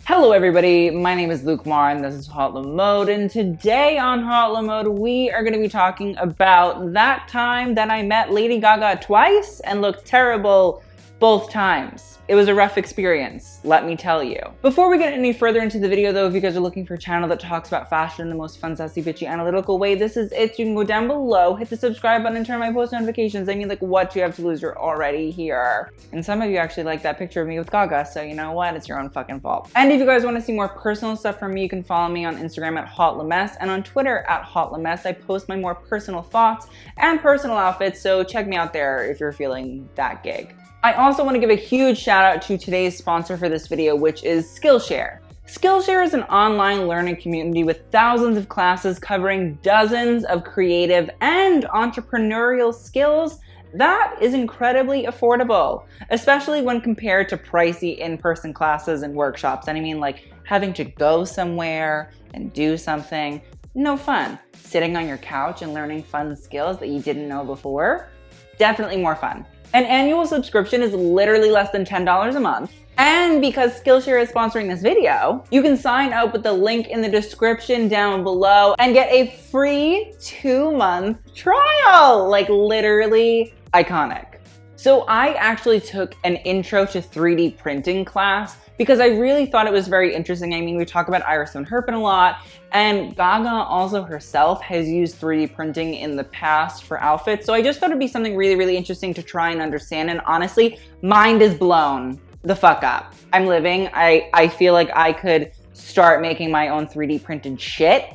Hello everybody, my name is Luke Mar and this is HauteLeMode, and today on HauteLeMode we are going to be talking about that time that I met Lady Gaga twice and looked terrible both times. It was a rough experience, let me tell you. Before we get any further into the video though, if you guys are looking for a channel that talks about fashion in the most fun, sassy, bitchy, analytical way, this is it. You can go down below, hit the subscribe button, and turn on my post notifications. I mean, like, what do you have to lose? You're already here. And some of you actually like that picture of me with Gaga, so you know what? It's your own fucking fault. And if you guys want to see more personal stuff from me, you can follow me on Instagram at HauteLeMode and on Twitter at HauteLeMode. I post my more personal thoughts and personal outfits, so check me out there if you're feeling that gig. I also want to give a huge shout out to today's sponsor for this video, which is Skillshare. Skillshare is an online learning community with thousands of classes covering dozens of creative and entrepreneurial skills that is incredibly affordable, especially when compared to pricey in-person classes and workshops. And I mean, like, having to go somewhere and do something, no fun. Sitting on your couch and learning fun skills that you didn't know before, definitely more fun. An annual subscription is literally less than $10 a month. And because Skillshare is sponsoring this video, you can sign up with the link in the description down below and get a free 2-month trial. Like, literally iconic. So I actually took an intro to 3D printing class because I really thought it was very interesting. I mean, we talk about Iris Van Herpen a lot, and Gaga also herself has used 3D printing in the past for outfits. So I just thought it'd be something really, really interesting to try and understand. And honestly, mind is blown the fuck up. I'm living. I feel like I could start making my own 3D printed shit.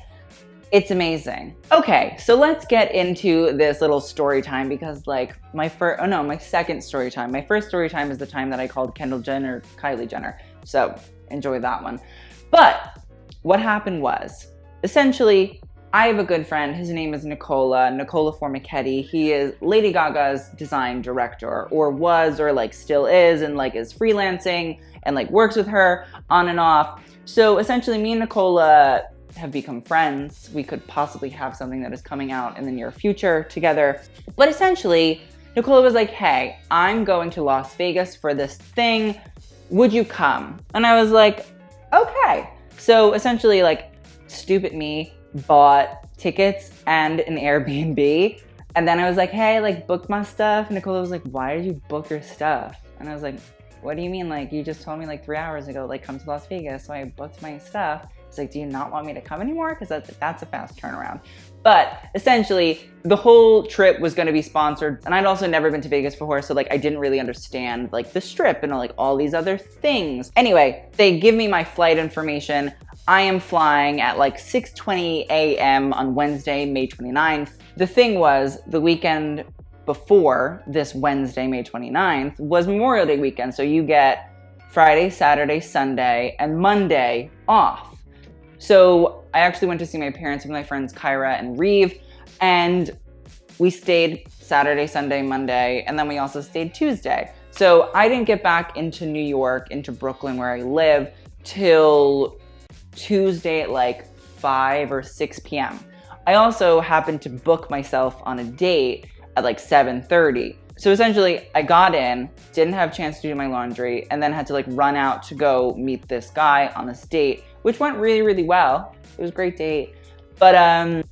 It's amazing. Okay, so let's get into this little story time because, like, my second story time. My first story time is the time that I called Kendall Jenner Kylie Jenner. So enjoy that one. But what happened was, essentially, I have a good friend. His name is Nicola Formichetti. He is Lady Gaga's design director, or was, or like still is, and like is freelancing and like works with her on and off. So essentially me and Nicola have become friends. We could possibly have something that is coming out in the near future together. But essentially, Nicola was like, hey, I'm going to Las Vegas for this thing. Would you come? And I was like, okay. So essentially, like, stupid me bought tickets and an Airbnb. And then I was like, hey, like, book my stuff. And Nicola was like, why did you book your stuff? And I was like, what do you mean? Like, you just told me like 3 hours ago, like, come to Las Vegas. So I booked my stuff. It's like, do you not want me to come anymore? Because that's a fast turnaround. But essentially, the whole trip was going to be sponsored. And I'd also never been to Vegas before. So like, I didn't really understand like the strip and like all these other things. Anyway, they give me my flight information. I am flying at like 6:20 a.m. on Wednesday, May 29th. The thing was, the weekend before this Wednesday, May 29th, was Memorial Day weekend. So you get Friday, Saturday, Sunday, and Monday off. So I actually went to see my parents with my friends Kyra and Reeve, and we stayed Saturday, Sunday, Monday, and then we also stayed Tuesday. So I didn't get back into New York, into Brooklyn where I live, till Tuesday at like 5 or 6 p.m. I also happened to book myself on a date at like 7:30. So essentially, I got in, didn't have a chance to do my laundry, and then had to like run out to go meet this guy on this date, which went really, really well. It was a great date. But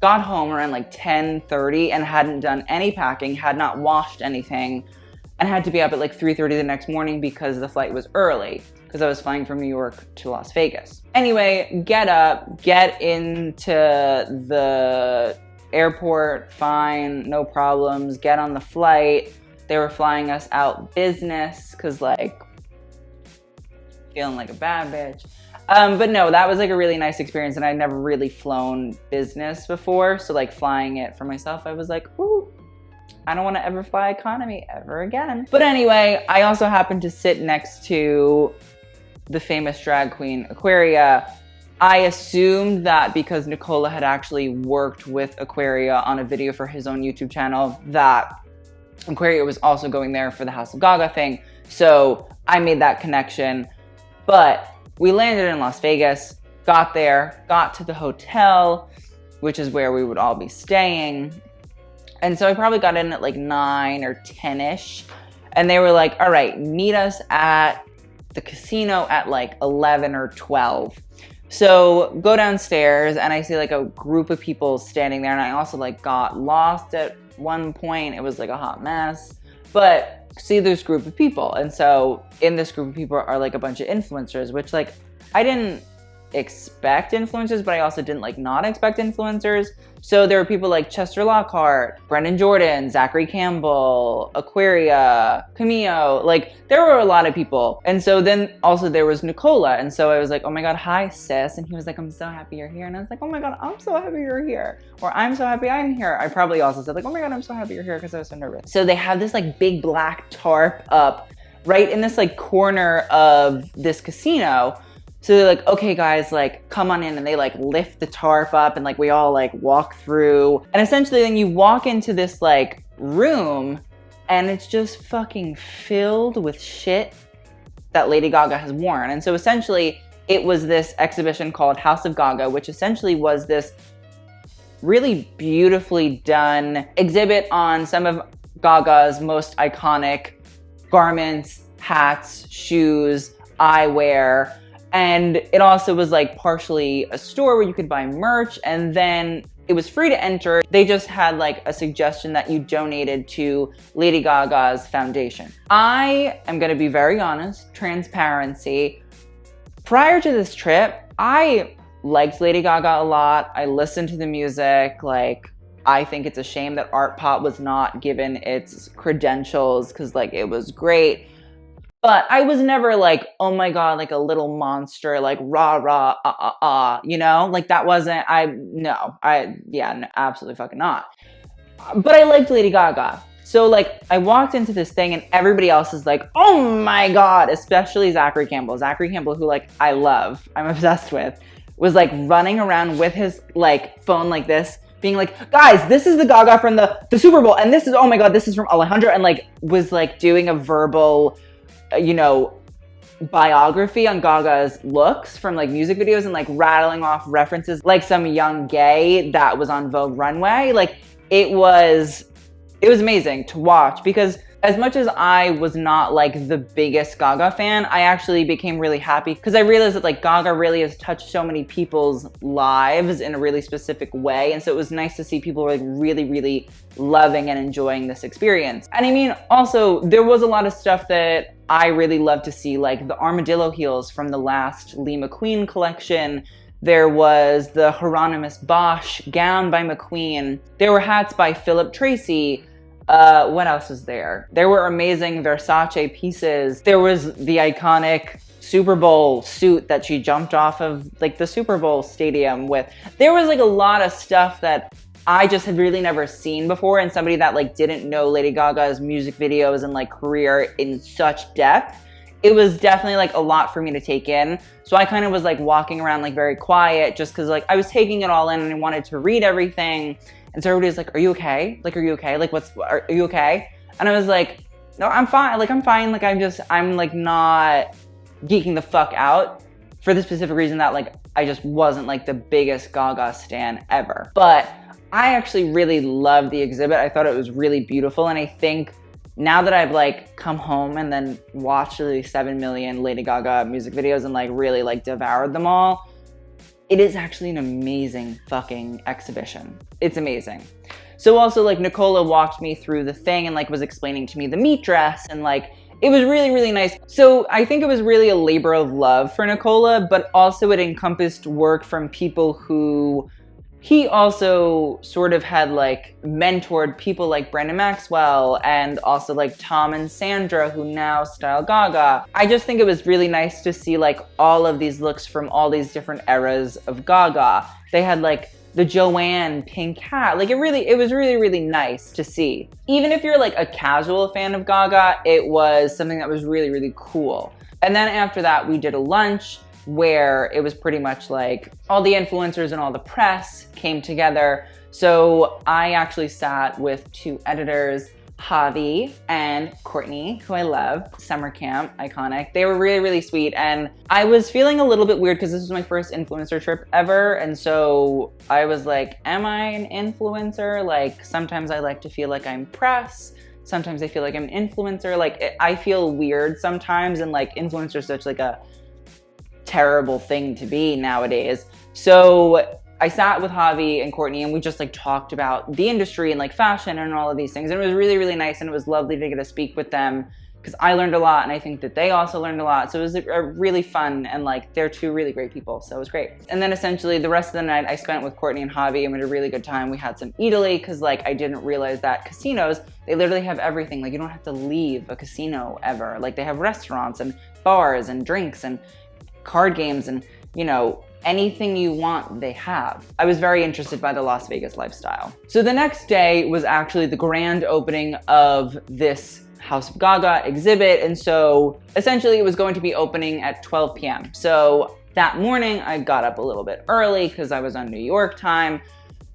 got home around like 10:30 and hadn't done any packing, had not washed anything, and had to be up at like 3:30 the next morning because the flight was early, because I was flying from New York to Las Vegas. Anyway, get up, get into the airport, fine, no problems, get on the flight. They were flying us out business because, like, feeling like a bad bitch. But no, that was like a really nice experience, and I'd never really flown business before. So like flying it for myself, I was like, ooh, I don't want to ever fly economy ever again. But anyway, I also happened to sit next to the famous drag queen Aquaria. I assumed that because Nicola had actually worked with Aquaria on a video for his own YouTube channel, that Aquaria was also going there for the House of Gaga thing. So I made that connection. But we landed in Las Vegas, got there, got to the hotel, which is where we would all be staying. And so I probably got in at like 9 or 10-ish. And they were like, all right, meet us at the casino at like 11 or 12. So go downstairs and I see like a group of people standing there, and I also like got lost at one point. It was like a hot mess, but see this group of people. And so in this group of people are like a bunch of influencers, which like I didn't expect influencers, but I also didn't like not expect influencers. So there were people like Chester Lockhart, Brendan Jordan, Zachary Campbell, Aquaria, Cameo, like there were a lot of people. And so then also there was Nicola. And so I was like, oh my God, hi sis. And he was like, I'm so happy you're here. And I was like, oh my God, I'm so happy you're here. Or I'm so happy I'm here. I probably also said like, oh my God, I'm so happy you're here, because I was so nervous. So they have this like big black tarp up right in this like corner of this casino. So they're like, okay guys, like come on in, and they like lift the tarp up and like we all like walk through. And essentially then you walk into this like room and it's just fucking filled with shit that Lady Gaga has worn. And so essentially it was this exhibition called House of Gaga, which essentially was this really beautifully done exhibit on some of Gaga's most iconic garments, hats, shoes, eyewear. And it also was like partially a store where you could buy merch, and then it was free to enter. They just had like a suggestion that you donated to Lady Gaga's foundation. I am gonna be very honest, transparency. Prior to this trip, I liked Lady Gaga a lot. I listened to the music. Like, I think it's a shame that Art Pop was not given its credentials, because like it was great. But I was never like, oh my God, like a little monster, like rah, rah, you know? Like that wasn't, no, absolutely fucking not. But I liked Lady Gaga. So like I walked into this thing and everybody else is like, oh my God, especially Zachary Campbell. Zachary Campbell, who like I love, I'm obsessed with, was like running around with his like phone like this, being like, guys, this is the Gaga from the Super Bowl. And this is, oh my God, this is from Alejandro. And like was like doing a verbal, you know, biography on Gaga's looks from like music videos and like rattling off references like some young gay that was on Vogue Runway. Like it was amazing to watch, because as much as I was not like the biggest Gaga fan, I actually became really happy because I realized that like Gaga really has touched so many people's lives in a really specific way. And so it was nice to see people like really, really loving and enjoying this experience. And I mean, also there was a lot of stuff that I really love to see, like the armadillo heels from the last Lee McQueen collection. There was the Hieronymus Bosch gown by McQueen. There were hats by Philip Tracy. What else was there? There were amazing Versace pieces. There was the iconic Super Bowl suit that she jumped off of like the Super Bowl stadium with. There was like a lot of stuff that I just had really never seen before, and somebody that like didn't know Lady Gaga's music videos and like career in such depth. It was definitely like a lot for me to take in. So I kind of was like walking around like very quiet, just because like I was taking it all in and I wanted to read everything. And so everybody was like, are you okay? Like, are you okay? Like, are you okay? And I was like, no, I'm fine. Like, I'm fine. Like, I'm like not geeking the fuck out for the specific reason that like, I just wasn't like the biggest Gaga stan ever. But I actually really loved the exhibit. I thought it was really beautiful. And I think now that I've like come home and then watched the 7 million Lady Gaga music videos and like really like devoured them all, it is actually an amazing fucking exhibition. It's amazing. So also like Nicola walked me through the thing and like was explaining to me the meat dress, and like it was really, really nice. So I think it was really a labor of love for Nicola, but also it encompassed work from people who he also sort of had like mentored, people like Brandon Maxwell and also like Tom and Sandra, who now style Gaga. I just think it was really nice to see like all of these looks from all these different eras of Gaga. They had like the Joanne pink hat. Like it was really, really nice to see. Even if you're like a casual fan of Gaga, it was something that was really, really cool. And then after that, we did a lunch where it was pretty much like all the influencers and all the press came together. So I actually sat with two editors, Javi and Courtney, who I love, summer camp, iconic. They were really, really sweet. And I was feeling a little bit weird because this was my first influencer trip ever. And so I was like, am I an influencer? Like sometimes I like to feel like I'm press. sometimes I feel like I'm an influencer. Like I feel weird sometimes, and like influencer is such like a terrible thing to be nowadays. So I sat with Javi and Courtney and we just like talked about the industry and like fashion and all of these things. And it was really, really nice, and it was lovely to get to speak with them because I learned a lot, and I think that they also learned a lot. So it was a really fun, and like they're two really great people, so it was great. And then essentially the rest of the night I spent with Courtney and Javi, and we had a really good time. We had some Italy because like I didn't realize that casinos, they literally have everything. Like you don't have to leave a casino ever. Like they have restaurants and bars and drinks and card games and, you know, anything you want, they have. I was very interested by the Las Vegas lifestyle. So the next day was actually the grand opening of this House of Gaga exhibit. And so essentially it was going to be opening at 12 p.m. So that morning I got up a little bit early because I was on New York time.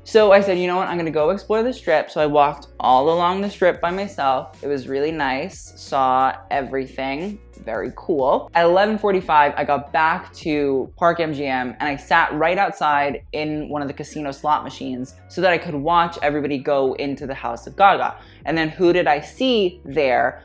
So I said, you know what, I'm gonna go explore the strip. So I walked all along the strip by myself. It was really nice, saw everything, very cool. At 11:45, I got back to Park MGM and I sat right outside in one of the casino slot machines so that I could watch everybody go into the House of Gaga. And then who did I see there?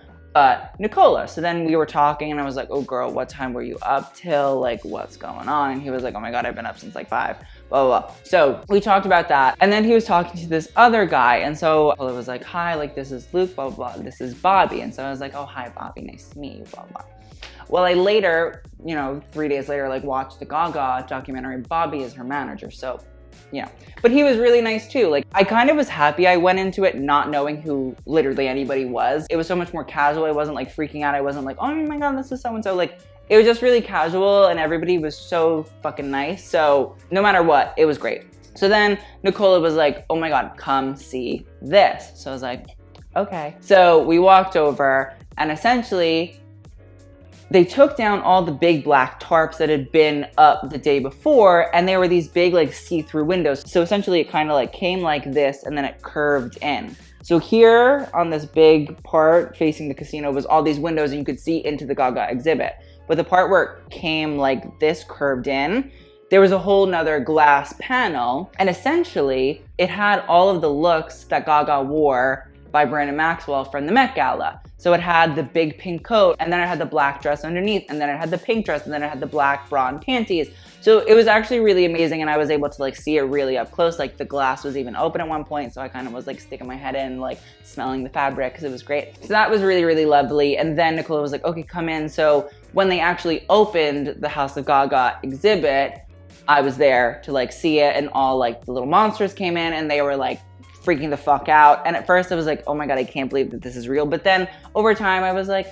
Nicola. So then we were talking and I was like, oh girl, what time were you up till? Like, what's going on? And he was like, oh my God, I've been up since like 5, blah, blah, blah. So we talked about that. And then he was talking to this other guy. And so Nicola was like, hi, like this is Luke, blah, blah, blah. This is Bobby. And so I was like, oh, hi, Bobby, nice to meet you, blah, blah. Well, I later, you know, 3 days later, like watched the Gaga documentary. Bobby is her manager. So, you know, but he was really nice too. Like I kind of was happy I went into it not knowing who literally anybody was. It was so much more casual. I wasn't like freaking out. I wasn't like, oh my God, this is so-and-so. Like it was just really casual and everybody was so fucking nice. So no matter what, it was great. So then Nicola was like, oh my God, come see this. So I was like, okay. So we walked over and essentially they took down all the big black tarps that had been up the day before, and there were these big like see-through windows. So essentially it kind of like came like this and then it curved in. So here on this big part facing the casino was all these windows and you could see into the Gaga exhibit. But the part where it came like this curved in, there was a whole nother glass panel, and essentially it had all of the looks that Gaga wore by Brandon Maxwell from the Met Gala. So it had the big pink coat, and then it had the black dress underneath, and then it had the pink dress, and then it had the black bra and panties. So it was actually really amazing, and I was able to like see it really up close. Like the glass was even open at one point, so I kind of was like sticking my head in, like smelling the fabric because it was great. So that was really, really lovely. And then Nicola was like, okay, come in. So when they actually opened the House of Gaga exhibit, I was there to like see it, and all like the little monsters came in and they were like freaking the fuck out. And at first I was like, oh my God, I can't believe that this is real. But then over time I was like,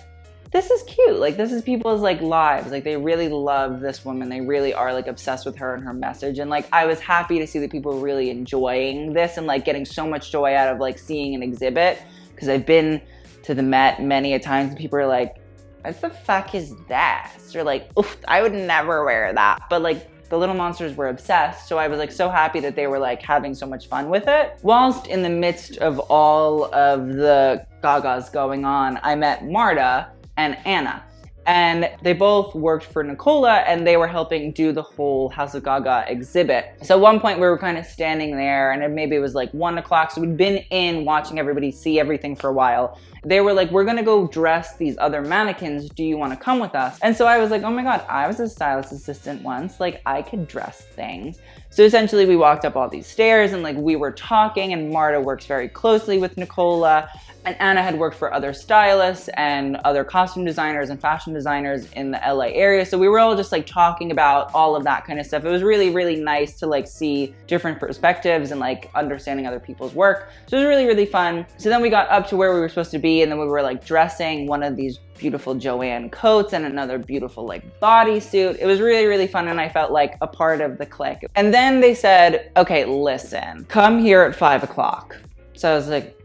this is cute. Like this is people's like lives. Like they really love this woman. They really are like obsessed with her and her message. And like, I was happy to see that people were really enjoying this and like getting so much joy out of like seeing an exhibit. Cause I've been to the Met many a times and people are like, what the fuck is that? Or like, oof, I would never wear that. But like, the little monsters were obsessed, so I was like so happy that they were like having so much fun with it. Whilst in the midst of all of the Gagas going on, I met Marta and Anna. And they both worked for Nicola and they were helping do the whole House of Gaga exhibit. So at one point we were kind of standing there and maybe it was like 1 o'clock. So we'd been in watching everybody see everything for a while. They were like, we're gonna go dress these other mannequins. Do you wanna come with us? And so I was like, oh my God, I was a stylist assistant once. Like I could dress things. So essentially we walked up all these stairs and like we were talking, and Marta works very closely with Nicola. And Anna had worked for other stylists and other costume designers and fashion designers in the LA area. So we were all just like talking about all of that kind of stuff. It was really, really nice to like see different perspectives and like understanding other people's work. So it was really, really fun. So then we got up to where we were supposed to be, and then we were like dressing one of these beautiful Joanne coats and another beautiful like bodysuit. It was really, really fun, and I felt like a part of the clique. And then they said, okay, listen, come here at 5 o'clock. So I was like,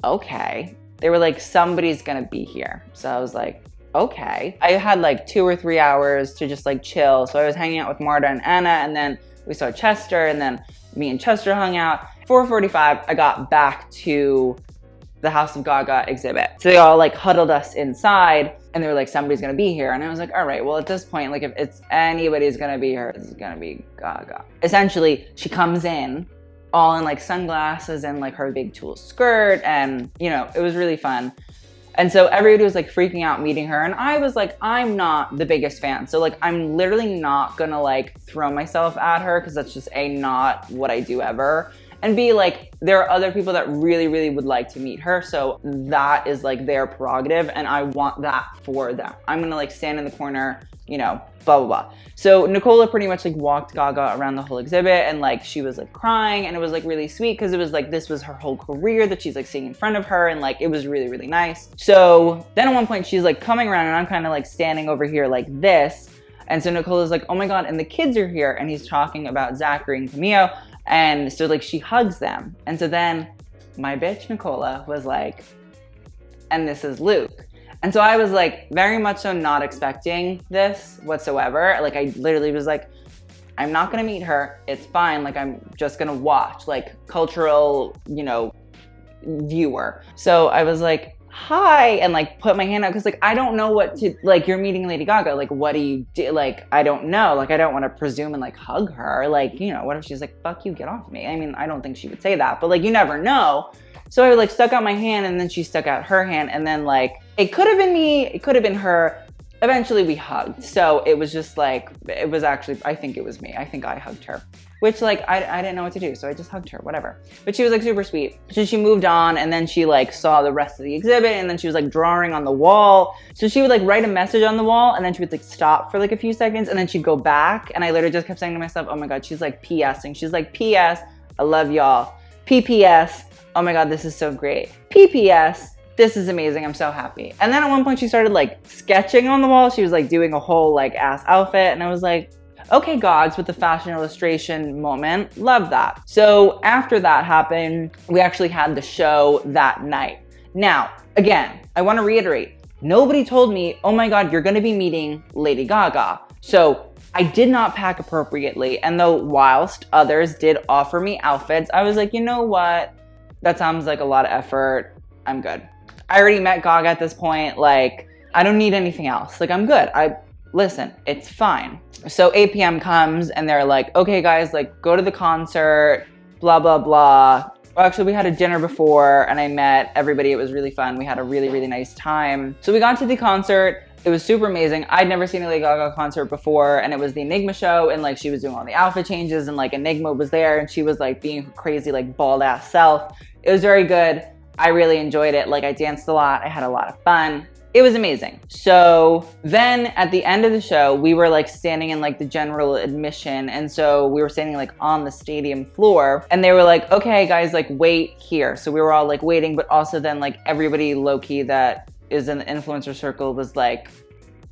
okay. They were like, somebody's gonna be here. So I was like, okay. I had like 2 or 3 hours to just like chill. So I was hanging out with Marta and Anna, and then we saw Chester, and then me and Chester hung out. 4:45, I got back to the House of Gaga exhibit. So they all like huddled us inside, and they were like, somebody's gonna be here. And I was like, all right, well at this point, like if it's anybody's gonna be here, it's gonna be Gaga. Essentially, she comes in all in like sunglasses and like her big tulle skirt, and you know, it was really fun. And so everybody was like freaking out meeting her, and I was like, I'm not the biggest fan, so like I'm literally not gonna like throw myself at her, because that's just A, not what I do ever, and B, like there are other people that really, really would like to meet her, so that is like their prerogative, and I want that for them. I'm gonna like stand in the corner, you know, blah, blah, blah. So Nicola pretty much like walked Gaga around the whole exhibit, and like she was like crying, and it was like really sweet, because it was like this was her whole career that she's like seeing in front of her, and like it was really, really nice. So then at one point she's like coming around, and I'm kind of like standing over here like this, and so Nicola's like, oh my God, and the kids are here, and he's talking about Zachary and Camille, and so like she hugs them, and so then my bitch Nicola was like, and this is Luke. And so I was like very much so not expecting this whatsoever. Like I literally was like, I'm not gonna meet her, it's fine, like I'm just gonna watch, like cultural, you know, viewer. So I was like, hi, and like put my hand out, because like I don't know what to, like you're meeting Lady Gaga, like what do you do? Like I don't know, like I don't want to presume and like hug her, like, you know, what if she's like, fuck you, get off me? I mean, I don't think she would say that, but like you never know. So I like stuck out my hand, and then she stuck out her hand, and then like it could have been me, it could have been her. Eventually we hugged. So it was just like, it was actually, I think it was me. I think I hugged her, which like, I didn't know what to do. So I just hugged her, whatever. But she was like super sweet. So she moved on, and then she like saw the rest of the exhibit, and then she was like drawing on the wall. So she would like write a message on the wall, and then she would like stop for like a few seconds, and then she'd go back. And I literally just kept saying to myself, oh my God, she's like PSing. She's like, PS, I love y'all. PPS, oh my God, this is so great. PPS, this is amazing, I'm so happy. And then at one point she started like sketching on the wall. She was like doing a whole like ass outfit, and I was like, okay, gods, with the fashion illustration moment, love that. So after that happened, we actually had the show that night. Now, again, I wanna reiterate, nobody told me, oh my God, you're gonna be meeting Lady Gaga. So I did not pack appropriately, and though whilst others did offer me outfits, I was like, you know what? That sounds like a lot of effort, I'm good. I already met Gaga at this point, like, I don't need anything else. Like, I'm good. Listen, it's fine. So 8 p.m. comes, and they're like, okay guys, like go to the concert, blah, blah, blah. Well, actually we had a dinner before, and I met everybody. It was really fun. We had a really, really nice time. So we got to the concert. It was super amazing. I'd never seen a Lady Gaga concert before, and it was the Enigma show, and like she was doing all the outfit changes, and like Enigma was there, and she was like being her crazy, like bald ass self. It was very good. I really enjoyed it. Like I danced a lot. I had a lot of fun. It was amazing. So then at the end of the show, we were like standing in like the general admission. And so we were standing like on the stadium floor, and they were like, okay guys, like wait here. So we were all like waiting, but also then like everybody low-key that is in the influencer circle was like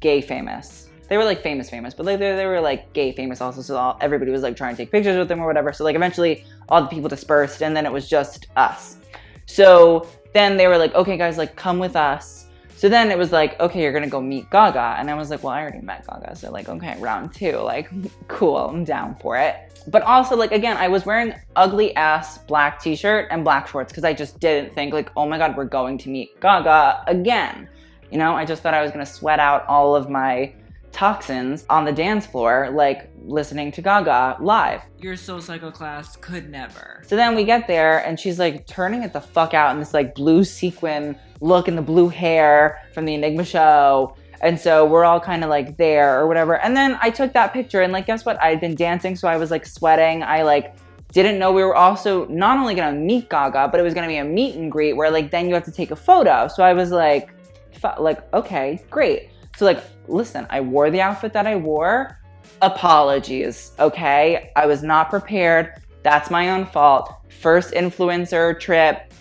gay famous. They were like famous, but like they were like gay famous also. So everybody was like trying to take pictures with them or whatever. So like eventually all the people dispersed, and then it was just us. So then they were like, okay guys, like come with us. So then it was like, okay, you're gonna go meet Gaga. And I was like, well, I already met Gaga. So like, okay, round 2, like cool, I'm down for it. But also like, again, I was wearing ugly ass black t-shirt and black shorts, because I just didn't think like, oh my God, we're going to meet Gaga again. You know, I just thought I was gonna sweat out all of my toxins on the dance floor, like listening to Gaga live. Your Soul Cycle class could never. So then we get there, and she's like turning it the fuck out in this like blue sequin look, and the blue hair from the Enigma show. And so we're all kind of like there or whatever. And then I took that picture, and like, guess what? I had been dancing, so I was like sweating. I like didn't know we were also not only gonna meet Gaga, but it was gonna be a meet and greet where like then you have to take a photo. So I was like, okay, great. So like, listen, I wore the outfit that I wore. Apologies, okay? I was not prepared. That's my own fault. First influencer trip,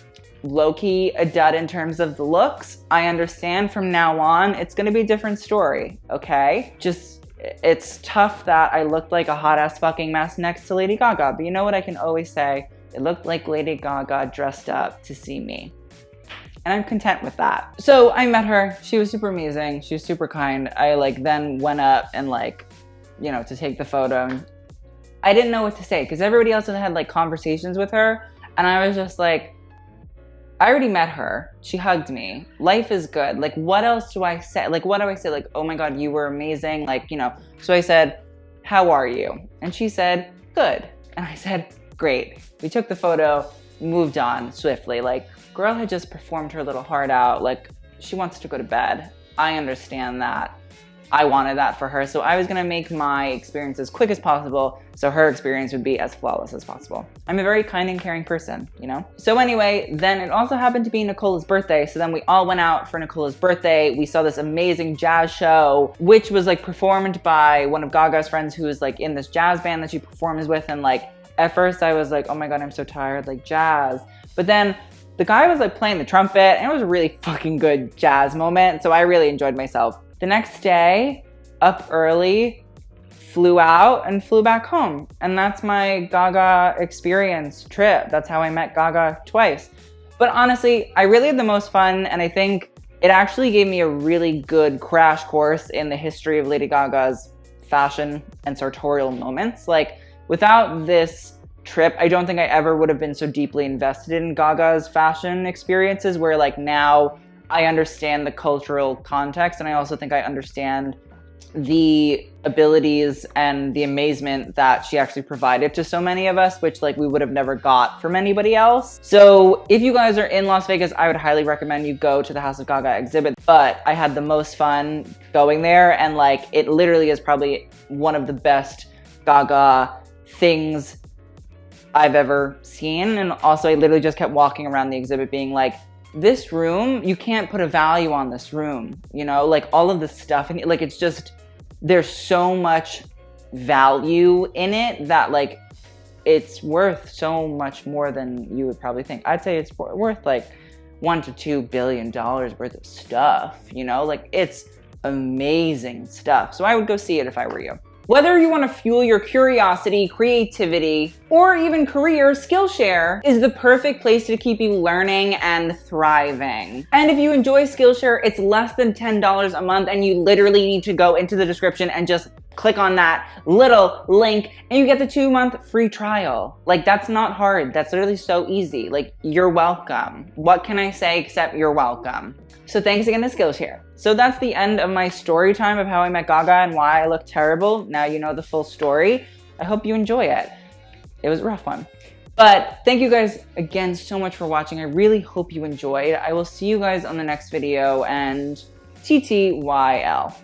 low-key a dud in terms of the looks. I understand from now on, it's gonna be a different story, okay? Just, it's tough that I looked like a hot-ass fucking mess next to Lady Gaga, but you know what I can always say? It looked like Lady Gaga dressed up to see me. And I'm content with that. So I met her, she was super amazing, she was super kind. I like then went up and like, you know, to take the photo. I didn't know what to say, because everybody else had like conversations with her, and I was just like, I already met her, she hugged me, life is good. Like, what else do I say? Like, what do I say? Like, oh my God, you were amazing. Like, you know, so I said, how are you? And she said, good. And I said, Great. We took the photo, moved on swiftly. Like, girl had just performed her little heart out. Like, she wants to go to bed. I understand that. I wanted that for her, so I was gonna make my experience as quick as possible so her experience would be as flawless as possible. I'm a very kind and caring person, you know? So anyway, then it also happened to be Nicola's birthday, so then we all went out for Nicola's birthday. We saw this amazing jazz show, which was like performed by one of Gaga's friends who is like in this jazz band that she performs with, and like, at first I was like, oh my God, I'm so tired, like jazz. But then the guy was like playing the trumpet, and it was a really fucking good jazz moment, so I really enjoyed myself. The next day, up early, flew out and flew back home. And that's my Gaga experience trip. That's how I met Gaga twice. But honestly, I really had the most fun, and I think it actually gave me a really good crash course in the history of Lady Gaga's fashion and sartorial moments. Like, without this trip, I don't think I ever would have been so deeply invested in Gaga's fashion experiences, where like now I understand the cultural context, and I also think I understand the abilities and the amazement that she actually provided to so many of us, which like we would have never got from anybody else. So if you guys are in Las Vegas, I would highly recommend you go to the House of Gaga exhibit. But I had the most fun going there, and like it literally is probably one of the best Gaga things I've ever seen. And also I literally just kept walking around the exhibit being like, this room, you can't put a value on this room, you know, like all of the stuff, and like it's just, there's so much value in it that like it's worth so much more than you would probably think. I'd say it's worth like $1 to $2 billion worth of stuff, you know, like it's amazing stuff. So I would go see it if I were you. Whether you want to fuel your curiosity, creativity, or even career, Skillshare is the perfect place to keep you learning and thriving. And if you enjoy Skillshare, it's less than $10 a month, and you literally need to go into the description and just click on that little link and you get the 2-month free trial. Like, that's not hard. That's literally so easy. Like, you're welcome. What can I say except you're welcome? So thanks again to Skillshare. So that's the end of my story time of how I met Gaga and why I look terrible. Now you know the full story. I hope you enjoy it. It was a rough one. But thank you guys again so much for watching. I really hope you enjoyed. I will see you guys on the next video, and TTYL.